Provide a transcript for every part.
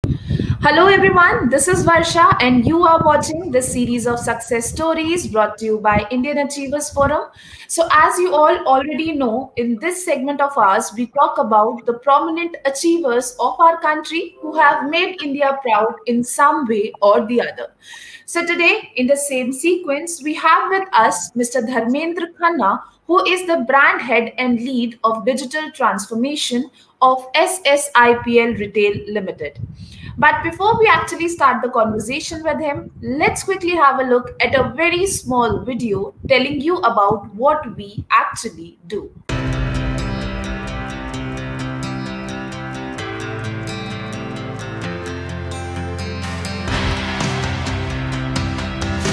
Hello, everyone. This is Varsha, and you are watching this series of success stories brought to you by Indian Achievers Forum. So, as you all already know, in this segment of ours, we talk about the prominent achievers of our country who have made India proud in some way or the other. So, today, in the same sequence, we have with us Mr. Dharmendra Khanna, who is the brand head and lead of digital transformation of SSIPL Retail Limited. But before we actually start the conversation with him, let's quickly have a look at a very small video telling you about what we actually do.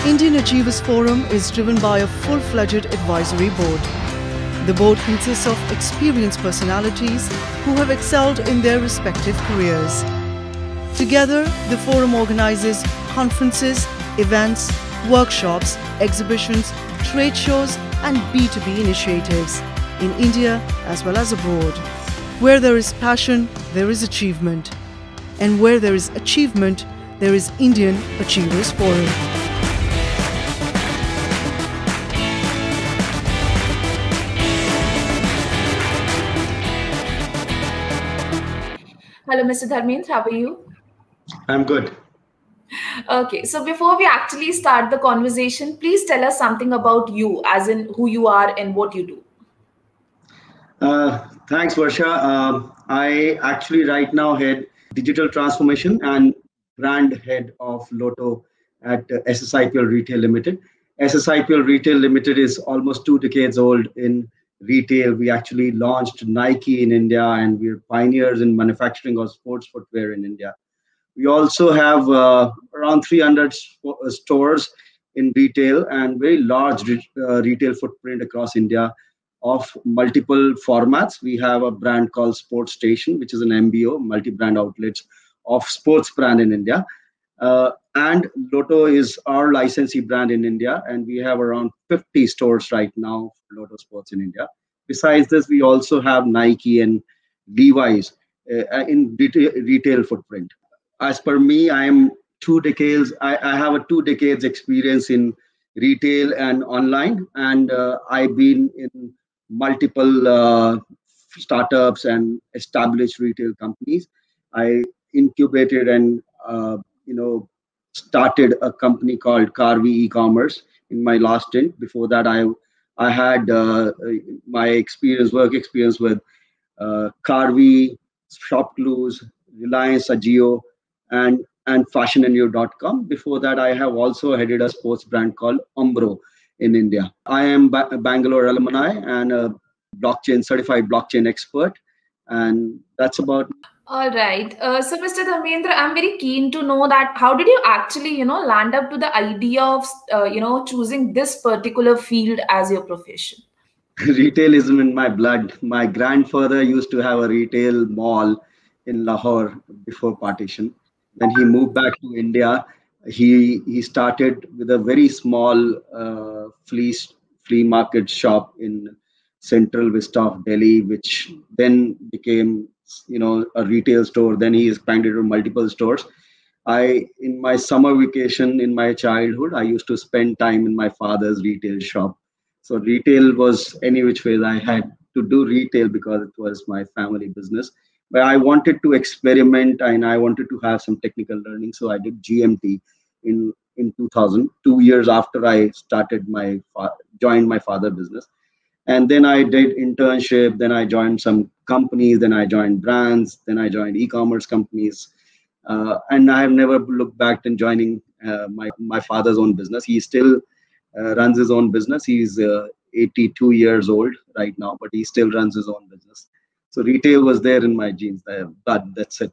Indian Achievers Forum is driven by a full-fledged advisory board. The board consists of experienced personalities who have excelled in their respective careers. Together, the forum organizes conferences, events, workshops, exhibitions, trade shows, and B2B initiatives in India as well as abroad. Where there is passion, there is achievement. And where there is achievement, there is Indian Achievers Forum. Hello, Mr. Dharmendra, how are you? I'm good. Okay, so before we actually start the conversation, please tell us something about you, as in who you are and what you do. Thanks, Varsha. I actually right now head digital transformation and brand head of Lotto at SSIPL Retail Limited. SSIPL Retail Limited is almost 2 decades old in retail. We actually launched Nike in India, and we're pioneers in manufacturing of sports footwear in India. We also have around 300 stores in retail and very large retail footprint across India of multiple formats. We have a brand called Sports Station, which is an MBO, multi-brand outlets of sports brand in India. And Lotto is our licensee brand in India, and we have around 50 stores right now for Lotto Sports in India. Besides this, we also have Nike and Levi's in retail footprint. As per me, I am 2 decades. I have a 2 decades experience in retail and online, and I've been in multiple startups and established retail companies. I incubated and started a company called Carvi E-commerce in my last stint. Before that, I had my work experience with Carvi, Shopclues, Reliance Agio, and fashionandyo.com. Before that, I have also headed a sports brand called Umbro in India. I am a Bangalore alumni and a certified blockchain expert, and that's about. All right. So, Mr. Dharmendra, I'm very keen to know that how did you actually, land up to the idea of, choosing this particular field as your profession? Retail is in my blood. My grandfather used to have a retail mall in Lahore before partition. When he moved back to India, he started with a very small flea market shop in Central Vista of Delhi, which then became a retail store. Then he expanded to multiple stores. In my summer vacation in my childhood, I used to spend time in my father's retail shop. So retail was any which way I had to do retail because it was my family business. But I wanted to experiment and I wanted to have some technical learning. So I did GMT in 2000, 2 years after I started joined my father business. And then I did internship. Then I joined some companies. Then I joined brands. Then I joined e-commerce companies. And I have never looked back in joining my father's own business. He still runs his own business. He's 82 years old right now, but he still runs his own business. So retail was there in my genes. That's it.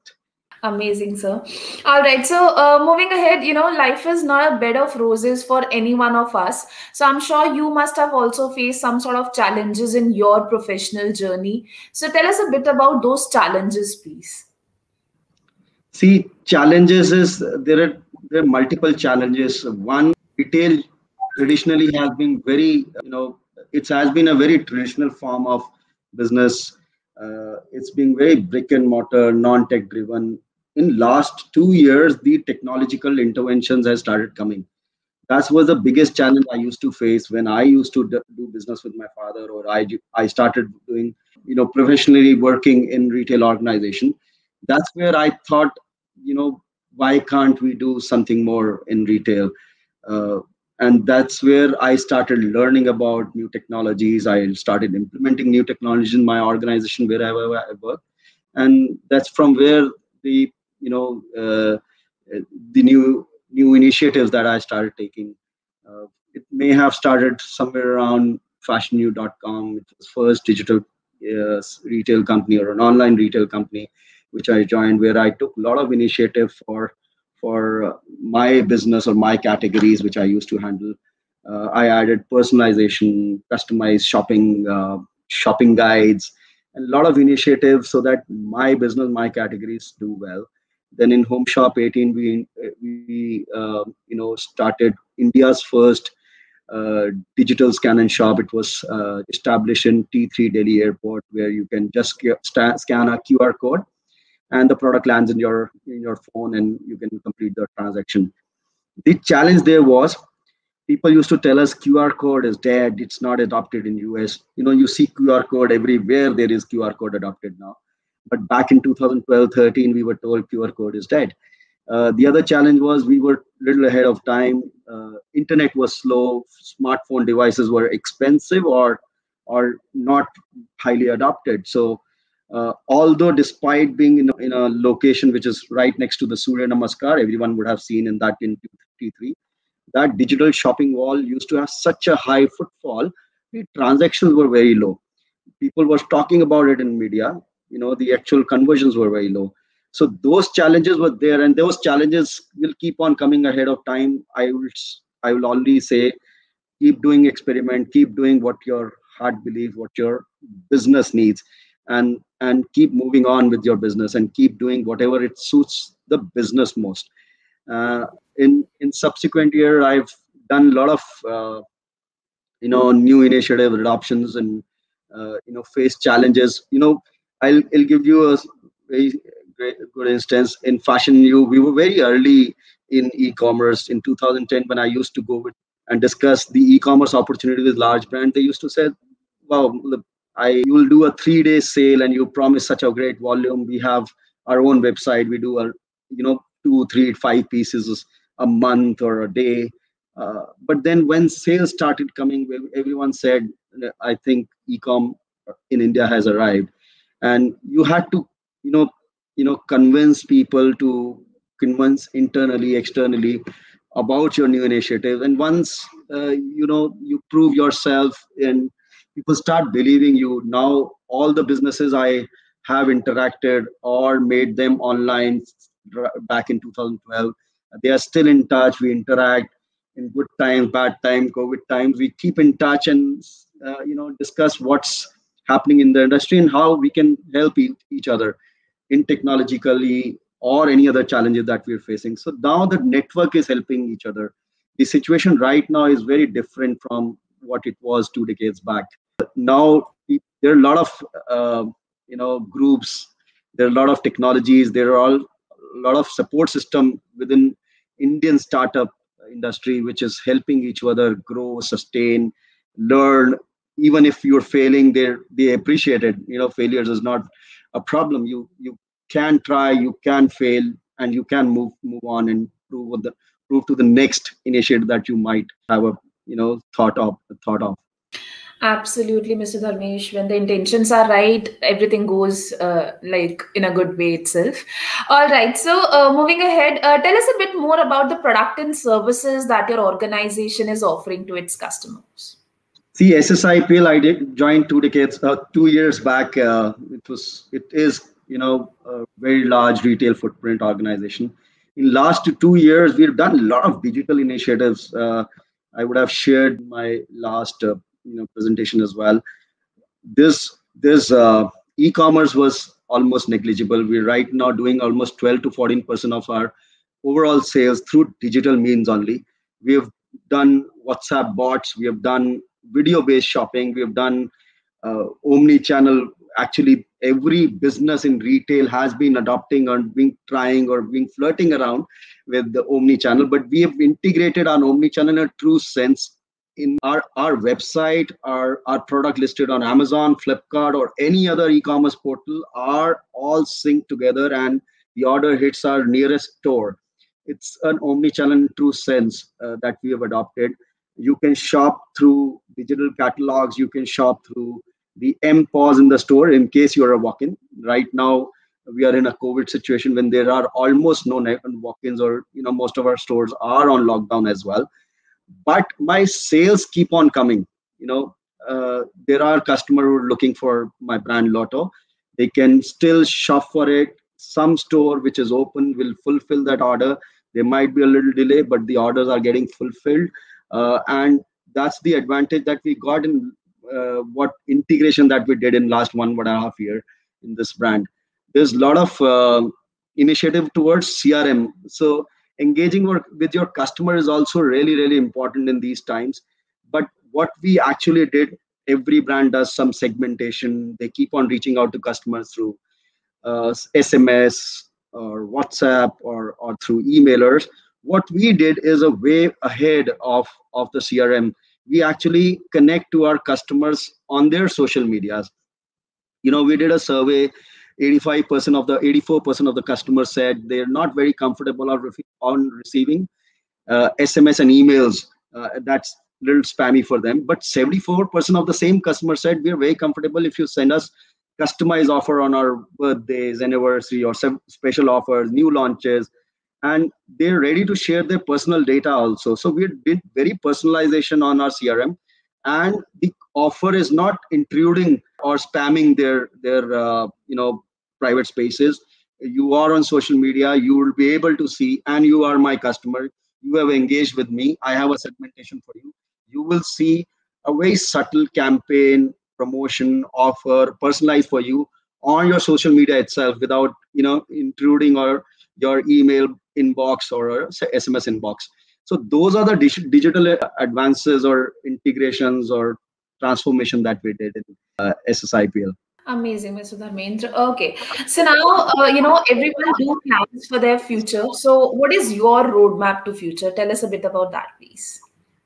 Amazing, sir. All right. So, moving ahead, life is not a bed of roses for any one of us. So, I'm sure you must have also faced some sort of challenges in your professional journey. So, tell us a bit about those challenges, please. See, challenges is there are multiple challenges. One, retail traditionally has been it has been a very traditional form of business. It's been very brick and mortar, non-tech driven. in last 2 years, the technological interventions has started coming. That was the biggest challenge I used to face when I used to do business with my father, or I started doing, professionally working in retail organization. That's where I thought, why can't we do something more in retail? Uh, and that's where I started learning about new technologies. I started implementing new technologies in my organization wherever I work, and that's from where the you know the new initiatives that I started taking. It may have started somewhere around fashionnew.com. It was first digital retail company, or an online retail company, which I joined, where I took a lot of initiative for my business or my categories, which I used to handle. I added personalization, customized shopping guides, and a lot of initiatives so that my business, my categories do well. Then in Home Shop 18, we started India's first digital scan and shop. It was established in T3 Delhi Airport, where you can just scan a QR code, and the product lands in your phone, and you can complete the transaction. The challenge there was, people used to tell us QR code is dead, it's not adopted in US. You see QR code everywhere, there is QR code adopted now. But back in 2012-13, we were told QR code is dead. The other challenge was, we were a little ahead of time. Internet was slow, smartphone devices were expensive, or not highly adopted. So although despite being in a location which is right next to the Surya Namaskar, everyone would have seen in that in 2023, that digital shopping wall used to have such a high footfall, the transactions were very low. People were talking about it in media, the actual conversions were very low. So those challenges were there, and those challenges will keep on coming ahead of time. I will only say, keep doing experiment, keep doing what your heart believes, what your business needs, and keep moving on with your business, and keep doing whatever it suits the business most. In subsequent year, I've done a lot of new initiative adoptions, and face challenges. I'll give you a very good instance. In Fashion New, we were very early in e-commerce. In 2010, when I used to go with and discuss the e-commerce opportunity with large brand, they used to say, wow, look, you will do a 3-day sale and you promise such a great volume. We have our own website, we do 2, 3, 5 pieces a month or a day. But then when sales started coming, everyone said, I think e-com in India has arrived. And you had to convince people, to convince internally, externally, about your new initiative. And once you prove yourself and people start believing you, now all the businesses I have interacted or made them online back in 2012, they are still in touch. We interact in good times, bad times, COVID times. We keep in touch and discuss what's happening in the industry and how we can help each other in technologically or any other challenges that we're facing. So now the network is helping each other. The situation right now is very different from what it was 2 decades back. Now there are a lot of groups, there are a lot of technologies, there are a lot of support system within Indian startup industry, which is helping each other grow, sustain, learn. Even if you're failing, they appreciate it. Failures is not a problem. You can try, you can fail, and you can move on and prove to the next initiative that you might have thought of. Absolutely, Mr. Dharmesh. When the intentions are right, everything goes like in a good way itself. All right. So moving ahead, tell us a bit more about the product and services that your organization is offering to its customers. See, SSIPL, I did join 2 years back. It is a very large retail footprint organization. In last 2 years, we've done a lot of digital initiatives. I would have shared my last presentation as well. This e-commerce was almost negligible. We're right now doing almost 12 to 14% of our overall sales through digital means only. We have done WhatsApp bots. We have done video-based shopping. We have done omni-channel. Actually, every business in retail has been adopting or been trying or been flirting around with the omni-channel, but we have integrated our omni-channel in a true sense in our website, our product listed on Amazon, Flipkart, or any other e-commerce portal are all synced together, and the order hits our nearest store. It's an omni-channel in true sense that we have adopted. You can shop through digital catalogs. You can shop through the MPOS in the store in case you're a walk-in. Right now, we are in a COVID situation when there are almost no walk-ins, or most of our stores are on lockdown as well. But my sales keep on coming. There are customers who are looking for my brand Lotto. They can still shop for it. Some store which is open will fulfill that order. There might be a little delay, but the orders are getting fulfilled. And that's the advantage that we got in what integration that we did in last 1.5 year in this brand. There's a lot of initiative towards CRM. So engaging with your customer is also really, really important in these times. But what we actually did, every brand does some segmentation. They keep on reaching out to customers through SMS or WhatsApp or through emailers. What we did is a way ahead of the CRM. We actually connect to our customers on their social medias. We did a survey. 84% of the customers said they're not very comfortable on receiving SMS and emails. That's a little spammy for them. But 74% of the same customers said we're very comfortable if you send us customized offer on our birthdays, anniversary, or some special offers, new launches, and they're ready to share their personal data also. So we did very personalization on our CRM, and the offer is not intruding or spamming their private spaces. You are on social media, you will be able to see, and you are my customer. You have engaged with me. I have a segmentation for you. You will see a very subtle campaign, promotion, offer, personalized for you on your social media itself without intruding or your email inbox or SMS inbox. So those are the digital advances or integrations or transformation that we did in SSIPL. Amazing, Mr. Dharmendra. Okay, so now everyone do plans for their future. So, what is your roadmap to future? Tell us a bit about that, please.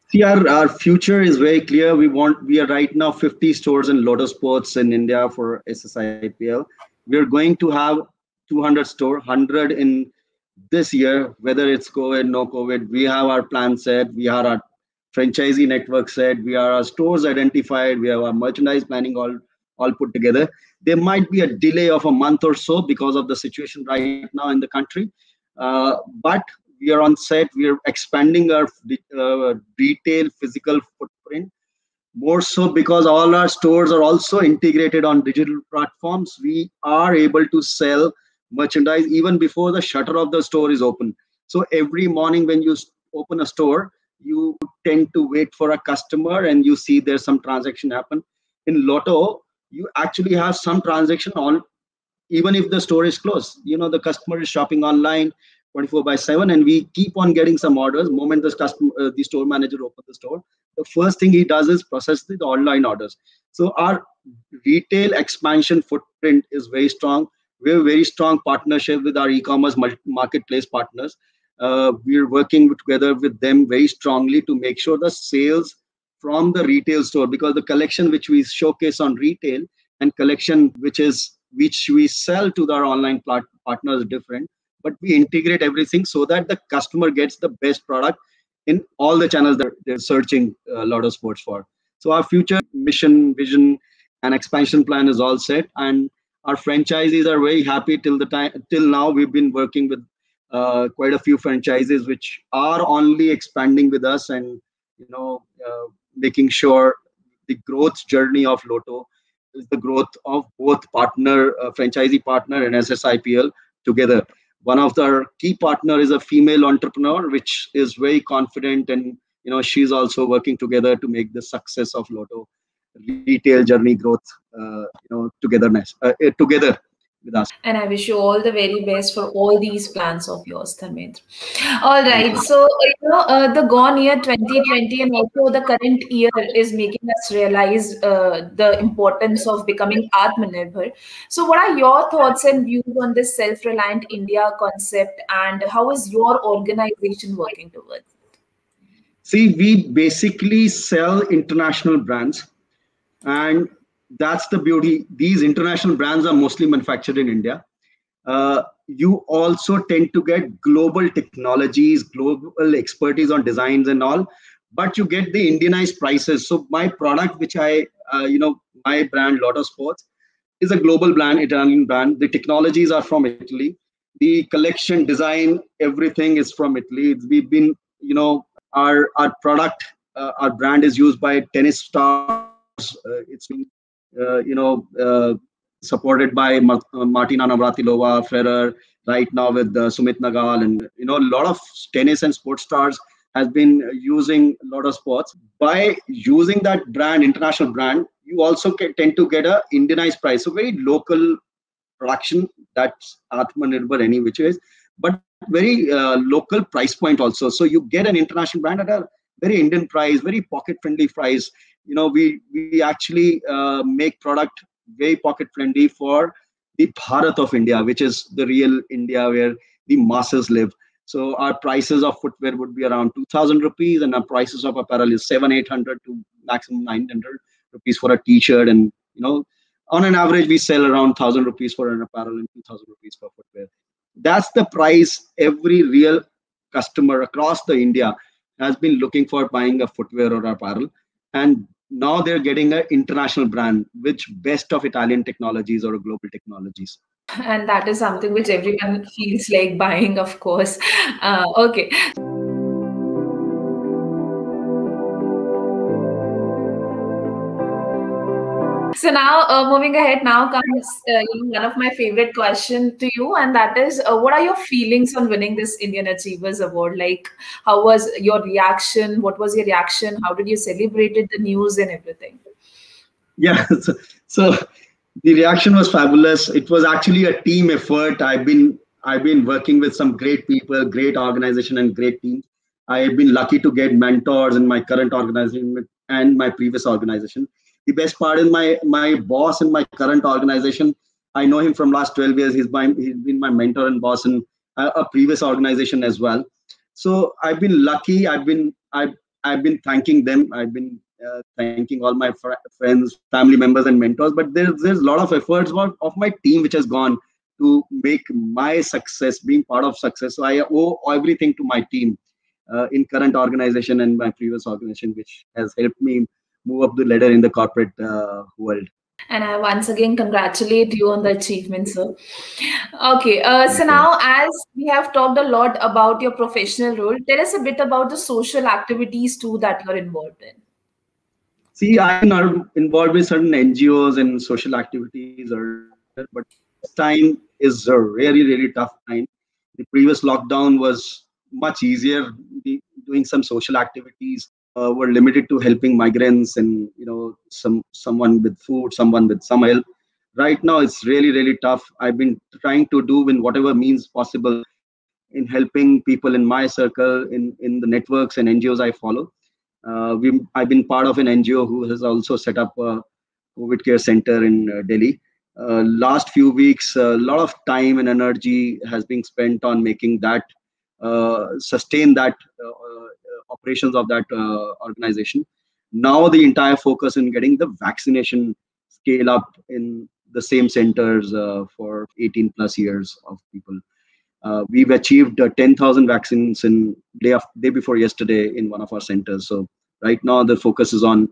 See, our future is very clear. We are right now 50 stores in Lotto Sports in India for SSIPL. We are going to have 200 store, 100 in this year, whether it's COVID, no COVID. We have our plan set. We have our franchisee network set. We have our stores identified. We have our merchandise planning all put together. There might be a delay of a month or so because of the situation right now in the country. But we are on set. We are expanding our retail physical footprint, more so because all our stores are also integrated on digital platforms. We are able to sell merchandise even before the shutter of the store is open. So every morning when you open a store, you tend to wait for a customer and you see there's some transaction happen. In Lotto, you actually have some transaction on even if the store is closed. The customer is shopping online 24/7, and we keep on getting some orders. The moment the store manager opens the store, the first thing he does is process the online orders. So our retail expansion footprint is very strong. We have a very strong partnership with our e-commerce marketplace partners. We are working together with them very strongly to make sure the sales from the retail store, because the collection which we showcase on retail and collection which we sell to our online partners is different. But we integrate everything so that the customer gets the best product in all the channels that they're searching Lotto Sports for. So our future mission, vision, and expansion plan is all set, and our franchisees are very happy till now. We've been working with quite a few franchises which are only expanding with us, and making sure the growth journey of Lotto is the growth of both franchisee partner and SSIPL together. One of our key partner is a female entrepreneur, which is very confident, and she's also working together to make the success of Lotto retail journey growth, together. with us. And I wish you all the very best for all these plans of yours, Dharmendra. All Thank right. you. So, the gone year 2020 and also the current year is making us realize the importance of becoming Atmanirbhar. So, what are your thoughts and views on this self-reliant India concept, and how is your organization working towards? See, we basically sell international brands, and that's the beauty. These international brands are mostly manufactured in India. You also tend to get global technologies, global expertise on designs and all, but you get the Indianized prices. So my product, which my brand Lotto Sports is a global brand, Italian brand. The technologies are from Italy. The collection, design, everything is from Italy. We've been, our product, our brand is used by tennis stars. It's been, supported by Martina Navratilova, Federer, right now with Sumit Nagal, and a lot of tennis and sports stars has been using a lot of sports. By using that brand, international brand, you also tend to get a Indianized price, so very local production. That's Atmanirbhar any which ways, but very local price point also. So you get an international brand at a very Indian price, very pocket friendly price. We actually make product very pocket friendly for the Bharat of India, which is the real India where the masses live. So our prices of footwear would be around 2,000 rupees, and our prices of apparel is 700-800 to maximum 900 rupees for a t-shirt. And on an average, we sell around 1,000 rupees for an apparel and 2,000 rupees for footwear. That's the price every real customer across the India has been looking for buying a footwear or apparel. And now they're getting an international brand, which best of Italian technologies or global technologies. And that is something which everyone feels like buying, of course. Okay. So now, moving ahead, now comes one of my favorite question to you, and that is, what are your feelings on winning this Indian Achievers Award? Like, how was your reaction? What was your reaction? How did you celebrate it, the news and everything? Yeah, so the reaction was fabulous. It was actually a team effort. I've been working with some great people, great organization, and great teams. I've been lucky to get mentors in my current organization and my previous organization. The best part is my boss in my current organization. I know him from last 12 years. He's been my mentor and boss in a previous organization as well. So I've been lucky. I've been thanking them. I've been thanking all my friends, family members, and mentors. But there's a lot of efforts of my team which has gone to make my success, being part of success. So I owe everything to my team in current organization and my previous organization, which has helped me move up the ladder in the corporate world. And I once again congratulate you on the achievement, sir. Okay, so Thank you. now as we have talked a lot about your professional role, tell us a bit about the social activities too that you're involved in. See, I'm not involved with certain NGOs and social activities earlier, but this time is a really, really tough time. The previous lockdown was much easier. Doing some social activities were limited to helping migrants and someone with food, someone with some help. Right now, it's really, really tough. I've been trying to do in whatever means possible in helping people in my circle, in the networks and NGOs I follow. I've been part of an NGO who has also set up a COVID care center in Delhi. Last few weeks, a lot of time and energy has been spent on making that, sustain that operations of that organization. Now the entire focus in getting the vaccination scale up in the same centers for 18 plus years of people. We've achieved 10,000 vaccines in day before yesterday in one of our centers. So right now the focus is on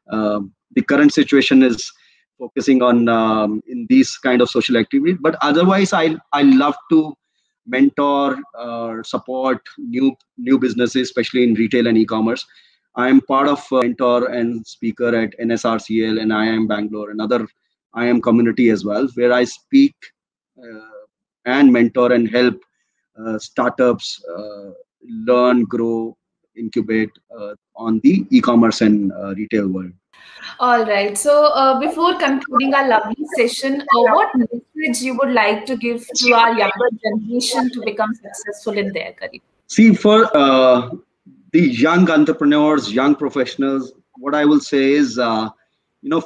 the current situation is focusing on in these kind of social activities. But otherwise, I love to mentor or support new businesses, especially in retail and e-commerce. I am part of mentor and speaker at NSRCL and IIM Bangalore, another IIM community as well, where I speak and mentor and help startups learn, grow, incubate on the e-commerce and retail world. All right. So, before concluding our lovely session, what message you would like to give to our younger generation to become successful in their career? See, for the young entrepreneurs, young professionals, what I will say is,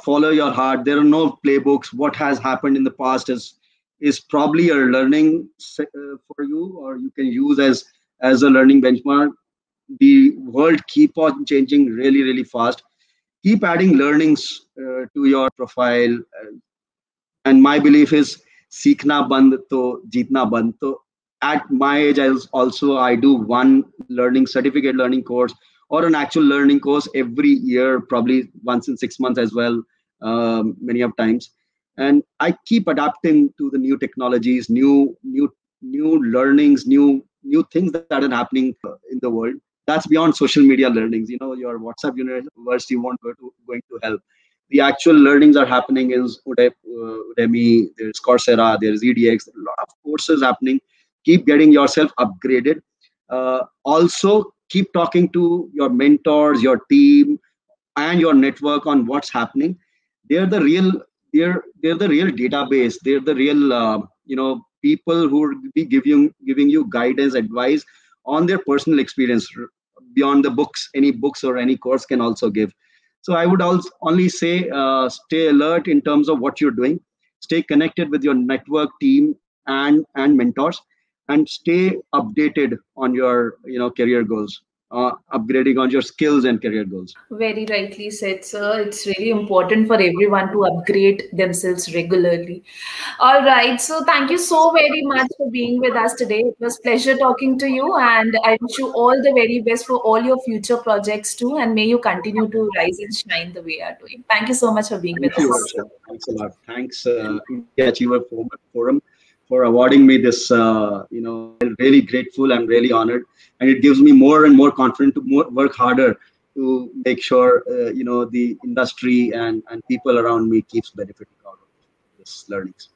follow your heart. There are no playbooks. What has happened in the past is probably a learning for you, or you can use as a learning benchmark. The world keep on changing really, really fast. Keep adding learnings to your profile. And my belief is सीखना बंद तो जीतना बंद. So at my age, I do one learning certificate learning course or an actual learning course every year, probably once in 6 months as well, many of times. And I keep adapting to the new technologies, new learnings, new things that are happening in the world. That's beyond social media learnings. Your WhatsApp university won't going to help. The actual learnings are happening in Udemy, there's Coursera, there's EDX, a lot of courses happening. Keep getting yourself upgraded. Also, keep talking to your mentors, your team, and your network on what's happening. They're the real, they're the real database. They're the real, people who will be giving you guidance, advice on their personal experience beyond the books. Any books or any course can also give. So I would also only say, stay alert in terms of what you're doing. Stay connected with your network team and mentors, and stay updated on your career goals, upgrading on your skills and career goals. Very rightly said, sir. It's really important for everyone to upgrade themselves regularly. All right. So thank you so very much for being with us today. It was pleasure talking to you, and I wish you all the very best for all your future projects too. And may you continue to rise and shine the way you are doing. Thank you so much for being with Thank you, us. Varsha. Thanks a lot. Thanks, India Achiever Forum, for awarding me this. I'm really grateful. I'm really honored, and it gives me more and more confidence to work harder to make sure the industry and people around me keeps benefiting out of this learnings.